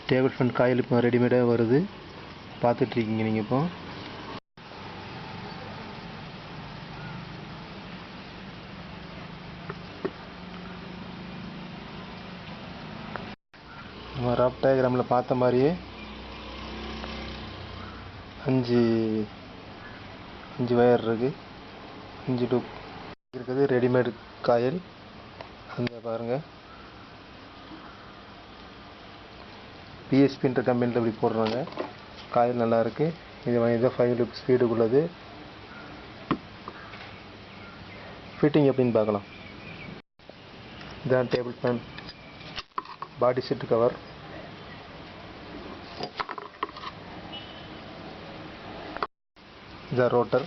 Table fan coil இப்போ ரெடிமேடாக வருது, பார்த்துட்ருக்கீங்க நீங்கள். இப்போ நம்ம ரஃப் டயக்ராமில் பார்த்த மாதிரியே அஞ்சு வயர் இருக்குது, 5 டூப் இருக்குது. ரெடிமேடு காயில் அந்த பாருங்கள், பிஎஸ்பின்ற கம்பெனியில் இப்படி போடுறாங்க. காயில் நல்லாயிருக்கு. இது 5 லூப் ஸ்பீடுக்குள்ளது. ஃபிட்டிங் எப்படின்னு பார்க்கலாம். இதான் டேபிள் ஃபேன் பாடி செட் கவர். இதான் ரோட்டர்.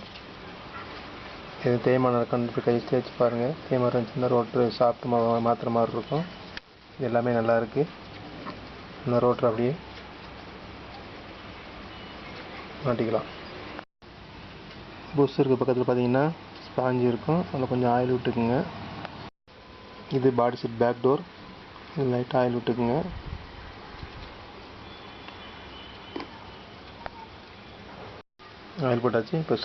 இது தேய்மான கண்டு கை தேய்ச்சி பாருங்கள். தேய்மானம் இருந்துச்சுன்னா ரோட்டர் சாப்பிட்டு மாத்திர மாதிரி இருக்கும். இது எல்லாமே நல்லாயிருக்கு. இந்த ரோட்டர் அப்படியே மாட்டிக்கலாம். பூஸ்டருக்கு பக்கத்தில் பார்த்தீங்கன்னா ஸ்பாஞ்சு இருக்கும், அதில் கொஞ்சம் ஆயில் விட்டுக்குங்க. இது பாடி செட் பேக் டோர், இது லைட்டாக ஆயில் விட்டுக்குங்க. ஆயில் போட்டாச்சு. இப்போ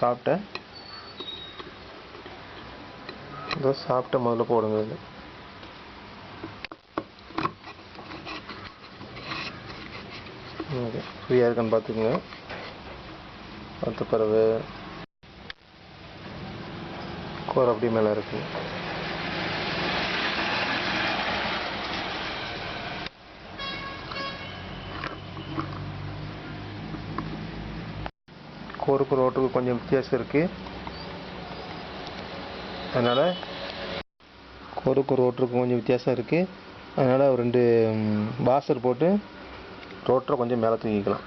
சாப்பிட்ட முதல்ல போடுங்க. இது ஓகே, ஃப்ரீயாக இருக்கான்னு பார்த்துக்குங்க. பார்த்த பிறகு கோர் அப்படி மேலே இருக்கு. கோருக்கு ரோட்டுக்கு கொஞ்சம் வித்தியாசம் இருக்குது. அதனால் கோருக்கு ரோட்டருக்கு கொஞ்சம் வித்தியாசம் இருக்குது. அதனால் ஒரு 2 வாசர் போட்டு ரோட்டரை கொஞ்சம் மேலே தூக்கிக்கலாம்.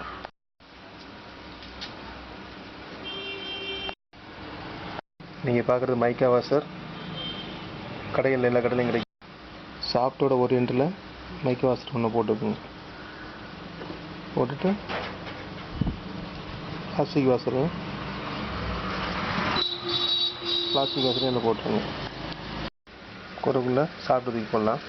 நீங்கள் பார்க்குறது மைக்கா வாசர். கடைகளில் எல்லா கடையிலையும் கிடைக்கும். சாஃப்ட்டோட ஒரு எண்டில் மைக்கா வாசர் ஒன்று போட்டுக்குங்க. போட்டுட்டு பிளாஸ்டிக் வாசரையும் இதில் போட்டுருங்க. கூடக்குள்ளே சாப்பிட்டு தூக்கி போடலாம்.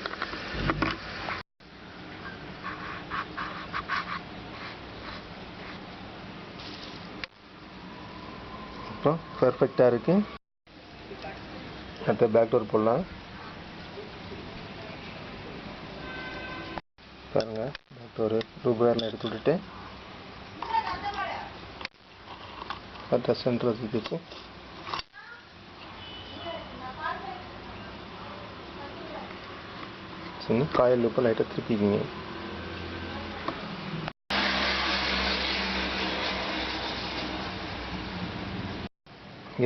அப்புறம் பெர்ஃபெக்டாக இருக்குது. அடுத்த பேக் டோர் போடலாம். பாருங்கள், பேக் டோரு ரூபாயில் எடுத்து விட்டுட்டு கரெக்டாக சென்டர் வச்சு காயில் லூப்பை லைட்டாக திருப்பிக்கிங்க.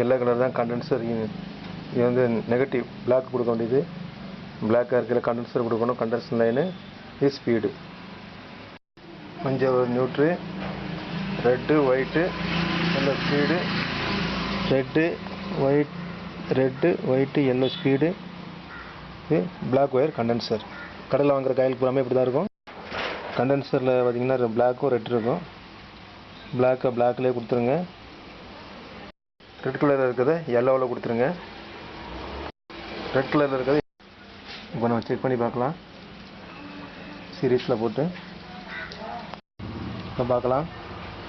எல்லோ கலர் தான் கண்டென்சர். இது வந்து நெகட்டிவ் பிளாக் கொடுக்க வேண்டியது. பிளாக்காக இருக்கிற கண்டென்சர் கொடுக்கணும். கண்டென்சர் லைனு இது ஸ்பீடு. மஞ்சள் neutral, red white yellow speed. Red white yellow speed. இது பிளாக் ஒயர் கண்டென்சர். கடையில் வாங்குகிற காயில் பூராமே இப்படி தான் இருக்கும். கண்டென்சரில் பார்த்திங்கன்னா பிளாக்கும் ரெட் இருக்கும். பிளாக்லேயே கொடுத்துருங்க. ரெட் கலரில் இருக்கிறத எல்லோவில் கொடுத்துருங்க. ரெட் கலரில் இருக்கிறது இப்போ நம்ம செக் பண்ணி பார்க்கலாம். சீரீஸில் போட்டு இப்போ பார்க்கலாம்.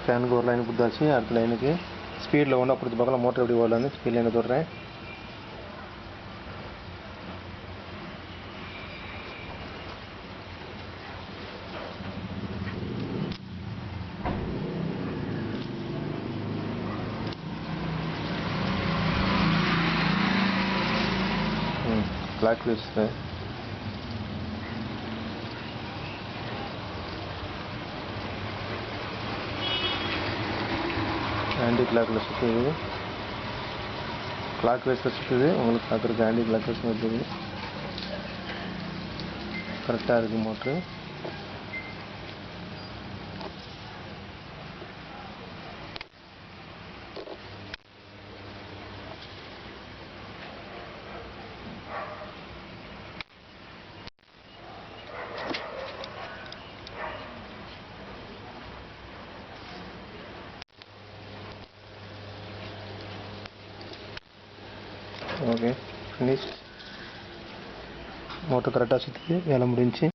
ஃபேனுக்கு ஒரு லைன் கொடுத்தாச்சு. அடுத்த லைனுக்கு ஸ்பீடில் ஒன்றா கொடுத்து பார்க்கலாம். மோட்டர் எப்படி ஓடலான்னு ஸ்பீட் லைனை தொடுறேன். கிளாக் வைஸ் ஆன்டி கிளாக்கில் சுற்றுது. கிளாக் வைஸில் சுற்றுது. உங்களுக்கு பார்க்குறதுக்கு ஆன்டி கிளாக் வைஸ் வருது. கரெக்டாக இருக்குது மோட்ரு. Okay, finish. மோட்டர் கரெக்டாக சுற்றி வேலை முடிஞ்சிச்சு.